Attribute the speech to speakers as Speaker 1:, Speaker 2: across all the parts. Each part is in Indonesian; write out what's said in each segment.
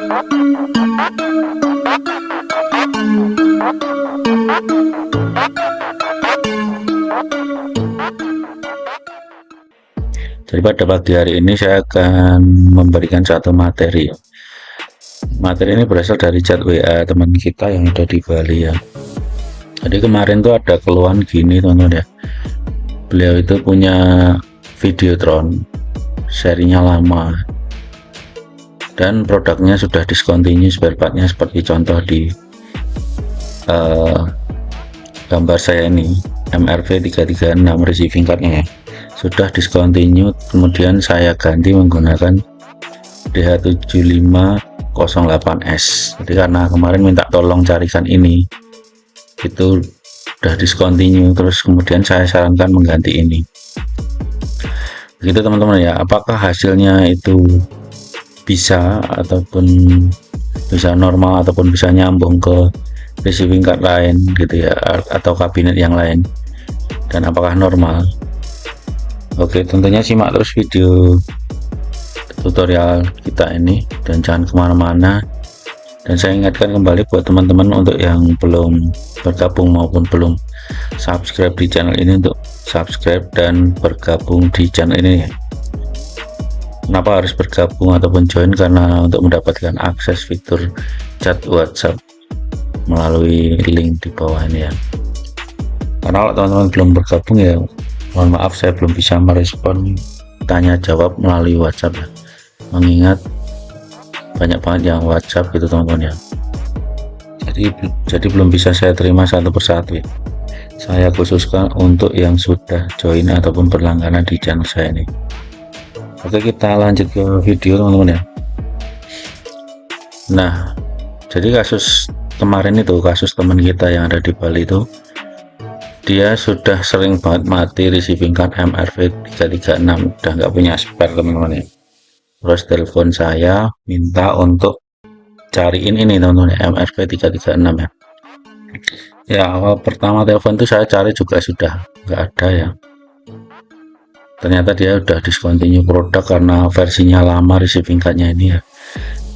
Speaker 1: Jadi pada pagi hari ini saya akan memberikan satu materi. Materi ini berasal dari chat WA teman kita yang ada di Bali ya. Jadi kemarin tuh ada keluhan gini teman-teman ya. Beliau itu punya Videotron, serinya lama, dan produknya sudah discontinue spare partnya seperti contoh di gambar saya ini, MRV 336 receiving cardnya ya, sudah discontinue. Kemudian saya ganti menggunakan DH7508S. Jadi karena kemarin minta tolong carikan ini, itu udah discontinue, terus kemudian saya sarankan mengganti ini. Begitu teman-teman ya. Apakah hasilnya itu bisa ataupun bisa normal ataupun bisa nyambung ke receiving card lain gitu ya, atau kabinet yang lain, dan apakah normal? Oke, tentunya simak terus video tutorial kita ini dan jangan kemana-mana. Dan saya ingatkan kembali buat teman-teman untuk yang belum bergabung maupun belum subscribe di channel ini, untuk subscribe dan bergabung di channel ini ya. Kenapa harus bergabung ataupun join? Karena untuk mendapatkan akses fitur chat WhatsApp melalui link di bawah ini ya. Karena kalau teman-teman belum bergabung ya, mohon maaf saya belum bisa merespon tanya jawab melalui WhatsApp ya, mengingat banyak banget yang WhatsApp gitu teman-teman ya. Jadi belum bisa saya terima satu persatu ya. Saya khususkan untuk yang sudah join ataupun berlangganan di channel saya ini. Oke, kita lanjut ke video teman-teman ya. Nah, jadi kasus kemarin itu, kasus teman kita yang ada di Bali itu, dia sudah sering banget mati receiving card MRV 336, udah nggak punya spare teman-teman ya. Terus telepon saya minta untuk cariin ini teman-teman ya, MRV 336 ya. Ya, awal pertama telepon itu saya cari juga sudah nggak ada ya. Ternyata dia udah discontinue produk karena versinya lama receiving cardnya ini ya.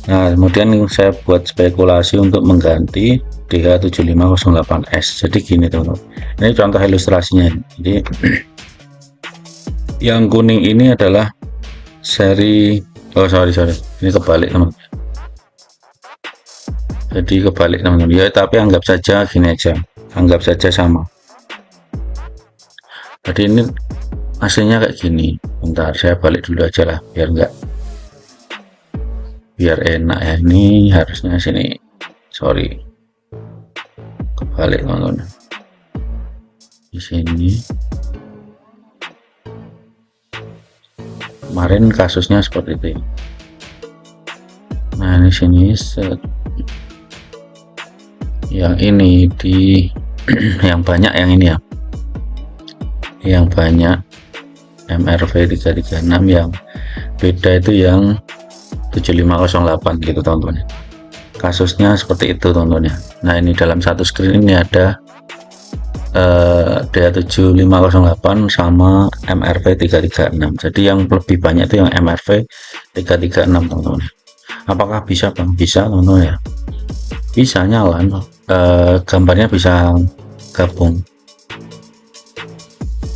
Speaker 1: Nah, kemudian saya buat spekulasi untuk mengganti DH7508S. Jadi gini teman-teman, ini contoh ilustrasinya. Jadi yang kuning ini adalah seri, oh sorry, ini kebalik teman-teman. Jadi kebalik teman-teman ya, tapi anggap saja gini aja, anggap saja sama. Jadi ini aslinya kayak gini. Bentar, saya balik dulu aja lah biar enak ya. Ini harusnya sini, sorry, kebalik teman-teman. Di sini kemarin kasusnya seperti itu. Nah, ini sini yang ini di yang banyak yang ini ya, yang banyak MRV 336, yang beda itu yang 7508 gitu teman-teman. Kasusnya seperti itu teman-teman ya. Nah, ini dalam satu screen ini ada DH7508 sama MRV 336. Jadi yang lebih banyak itu yang MRV 336 teman-teman. Apakah bisa bang? Bisa teman-teman ya, bisa nyala, gambarnya bisa gabung,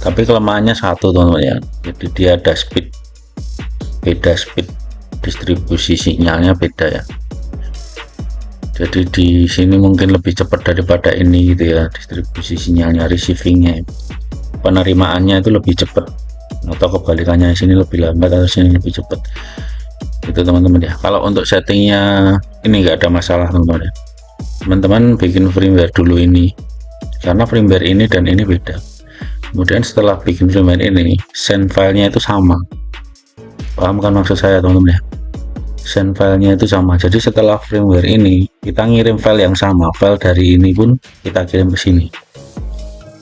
Speaker 1: tapi kelemahannya satu teman-teman ya. Jadi dia ada beda speed distribusi sinyalnya beda ya. Jadi di sini mungkin lebih cepat daripada ini gitu ya, distribusi sinyalnya, receivingnya, penerimaannya itu lebih cepat, atau kebalikannya, sini lebih lambat atau sini lebih cepat itu teman-teman ya. Kalau untuk settingnya ini nggak ada masalah teman-teman ya. Teman-teman bikin firmware dulu ini, karena firmware ini dan ini beda. Kemudian setelah bikin firmware ini, send filenya itu sama. Paham kan maksud saya teman-teman ya? Send filenya itu sama. Jadi setelah firmware ini kita ngirim file yang sama, file dari ini pun kita kirim ke sini.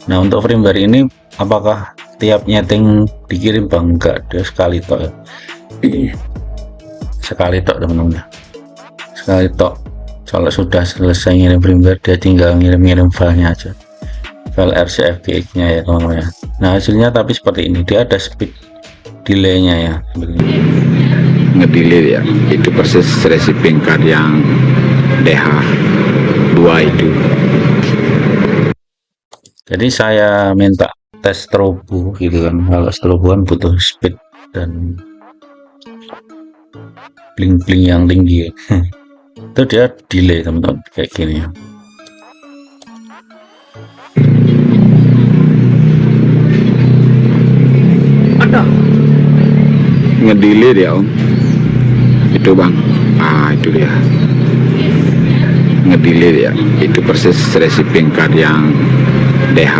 Speaker 1: Nah, untuk firmware ini apakah tiap nyeting dikirim bang? Enggak, dia sekali tok ya. Sekali tok teman-teman ya, sekali tok. Kalau sudah selesai ngirim firmware, dia tinggal ngirim filenya aja, file RCFBX nya ya teman-teman ya. Nah, hasilnya tapi seperti ini, dia ada speed delay nya ya, begini.
Speaker 2: ngedelay ya, itu persis receiving card yang DH2 itu.
Speaker 1: Jadi saya minta tes strobo gitu kan. Kalau strobo kan butuh speed dan bling-bling yang tinggi. Itu dia delay teman-teman kayak gini.
Speaker 2: Ada ngedelay dia om, itu bang. Itu dia ngedelay dia, itu persis receiving card yang DH.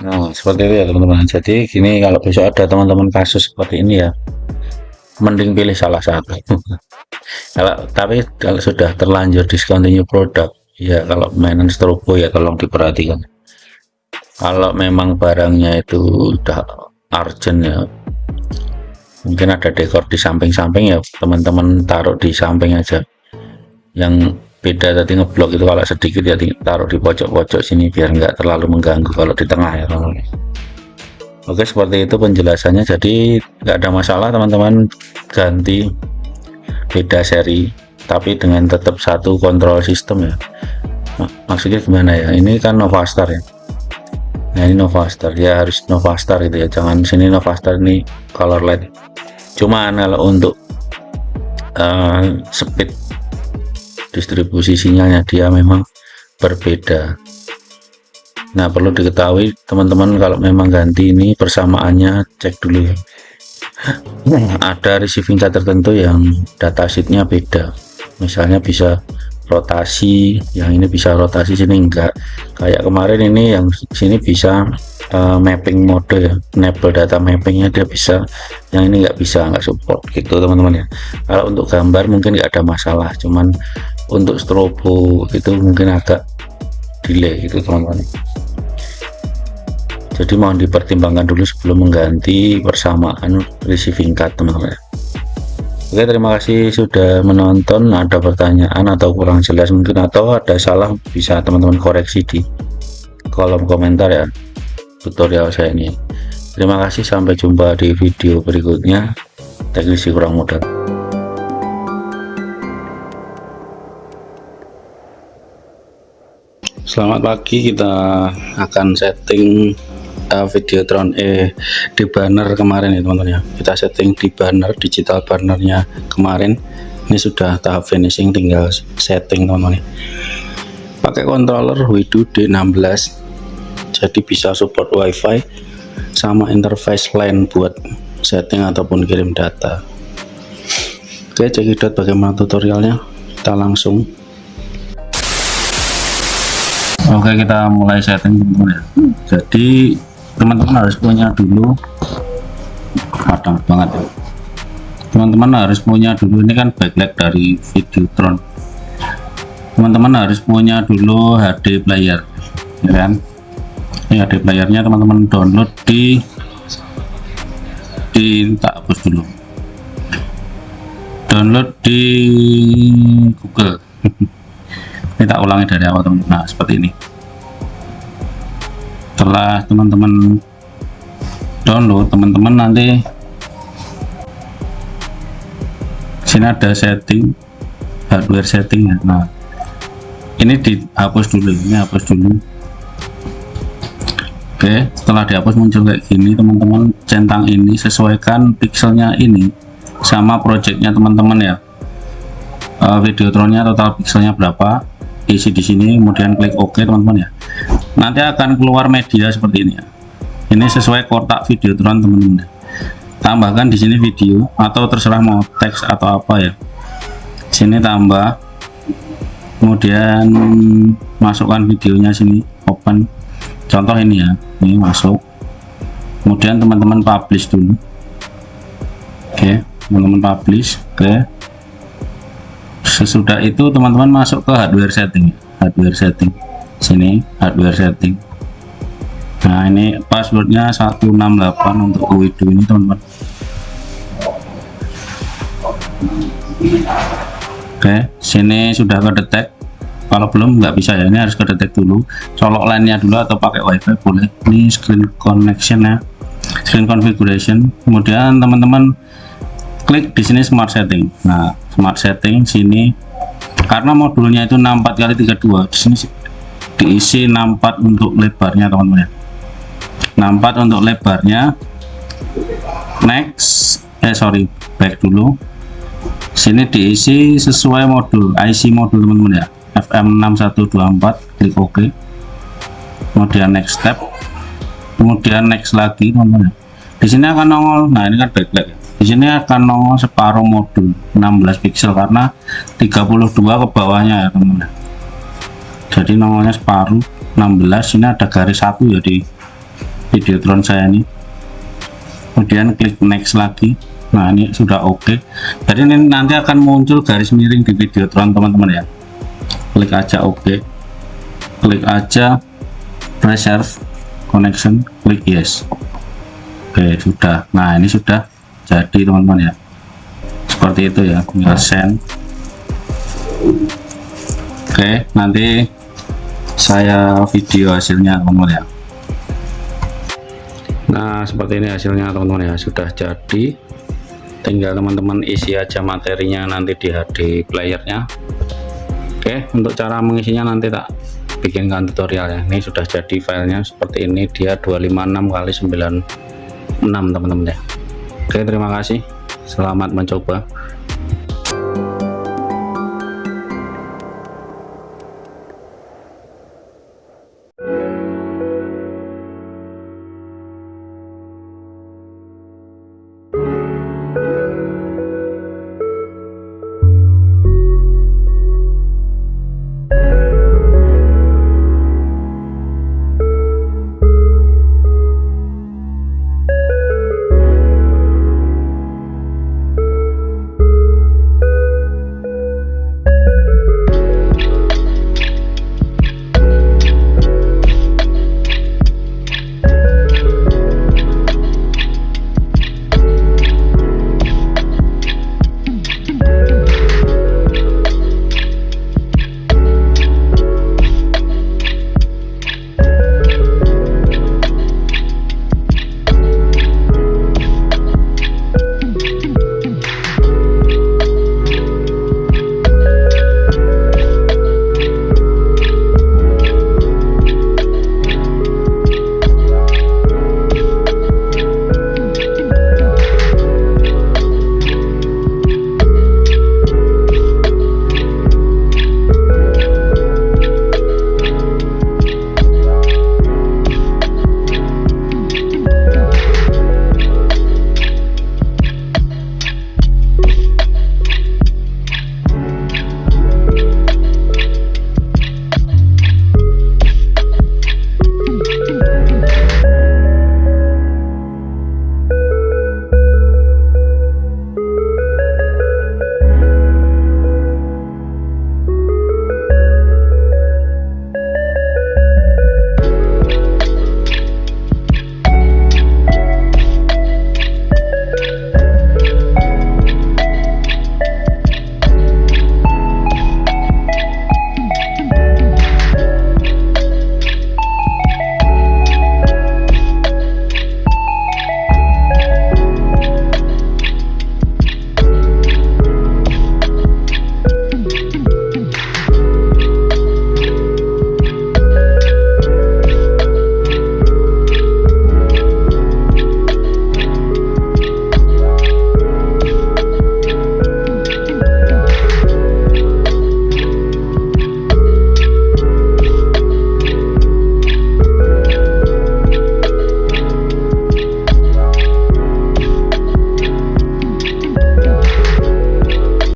Speaker 1: Nah seperti itu ya teman-teman. Jadi gini, kalau besok ada teman-teman kasus seperti ini ya, mending pilih salah satu. Tapi kalau sudah terlanjur discontinue produk ya, kalau mainan strobo ya tolong diperhatikan. Kalau memang barangnya itu udah urgent ya, mungkin ada dekor di samping-samping ya, teman-teman taruh di samping aja. Yang beda tadi ngeblok itu kalau sedikit ya taruh di pojok-pojok sini biar nggak terlalu mengganggu kalau di tengah ya teman-teman. Oke, seperti itu penjelasannya. Jadi nggak ada masalah teman-teman ganti beda seri tapi dengan tetap satu kontrol sistem ya. Maksudnya gimana ya, ini kan Novastar ya. Nah ini Novastar ya, harus Novastar itu ya, jangan sini Novastar ini color light. Cuman kalau untuk speed distribusi sinyalnya dia memang berbeda. Nah perlu diketahui teman-teman, kalau memang ganti ini persamaannya cek dulu ya. Ada receiving card tertentu yang datasheetnya beda, misalnya bisa rotasi, yang ini bisa rotasi, sini enggak. Kayak kemarin ini yang sini bisa mapping mode ya, enable data mappingnya dia bisa, yang ini nggak bisa, nggak support gitu teman-teman ya. Kalau untuk gambar mungkin nggak ada masalah, cuman untuk strobo itu mungkin agak delay gitu teman-teman. Jadi mohon dipertimbangkan dulu sebelum mengganti persamaan receiving card teman-teman. Oke, terima kasih sudah menonton. Ada pertanyaan atau kurang jelas mungkin atau ada salah, bisa teman-teman koreksi di kolom komentar ya tutorial saya ini. Terima kasih, sampai jumpa di video berikutnya. Teknisi kurang modal. Selamat pagi, kita akan setting Videotron di banner kemarin ya teman-teman ya. Kita setting di banner, digital bannernya kemarin. Ini sudah tahap finishing, tinggal setting teman-teman ya. Pakai controller Widu D16, jadi bisa support wifi sama interface LAN buat setting ataupun kirim data. Oke, cekidot bagaimana tutorialnya, kita langsung. Oke, kita mulai setting teman-teman ya. Jadi teman-teman harus punya dulu, padang banget ya, teman-teman harus punya dulu, ini kan backlight dari Videotron, teman-teman harus punya dulu HD player ya kan. Ini HD playernya teman-teman download di tak hapus dulu, download di Google. Ini tak ulangi dari awal teman-teman. Nah seperti ini. Setelah teman-teman download, teman-teman nanti sini ada setting, hardware setting ya. Nah ini dihapus dulu, ini hapus dulu. Oke, setelah dihapus muncul kayak gini teman-teman, centang ini sesuaikan pixelnya ini sama projectnya teman-teman ya. Videotronnya total pixelnya berapa, isi di sini, kemudian klik OK teman-teman ya. Nanti akan keluar media seperti ini ya. Ini sesuai kotak Videotron teman-teman. Tambahkan di sini video atau terserah mau teks atau apa ya. Sini tambah, kemudian masukkan videonya sini, open. Contoh ini ya, ini masuk. Kemudian teman-teman publish dulu. Oke, teman-teman publish. Oke. Sesudah itu teman-teman masuk ke hardware setting, sini hardware setting. Nah ini passwordnya 168 untuk Widu ini teman-teman. Oke, sini sudah kedetek. Kalau belum nggak bisa ya, ini harus kedetek dulu, colok lainnya dulu atau pakai wifi boleh. Ini screen connection ya, screen configuration. Kemudian teman-teman
Speaker 3: klik di sini smart setting. Nah, smart setting sini karena modulnya itu 64x32, di sini diisi 64 untuk lebarnya teman-teman ya. 64 untuk lebarnya. Next, back dulu. Sini diisi sesuai modul, IC modul teman-teman ya. FM6124, klik OK. Kemudian next step. Kemudian next lagi teman-teman ya. Di sini akan nongol, nah ini kan backlight ya. Di sini akan nongol separuh modul 16 pixel karena 32 ke bawahnya ya teman-teman. Jadi nongolnya separuh 16. Ini ada garis satu ya di Videotron saya ini. Kemudian klik next lagi. Nah ini sudah oke. Jadi ini nanti akan muncul garis miring di Videotron teman-teman ya. Klik aja oke. Klik aja reserve connection, klik yes. Oke sudah. Nah ini sudah jadi teman-teman ya, seperti itu ya, tinggal send. Oke, nanti saya video hasilnya teman-teman ya. Nah seperti ini hasilnya teman-teman ya, sudah jadi. Tinggal teman-teman isi aja materinya nanti di HD playernya. Oke, untuk cara mengisinya nanti tak bikinkan tutorial ya. Ini sudah jadi filenya seperti ini, dia 256 x 96 teman-teman ya. Oke, terima kasih, selamat mencoba.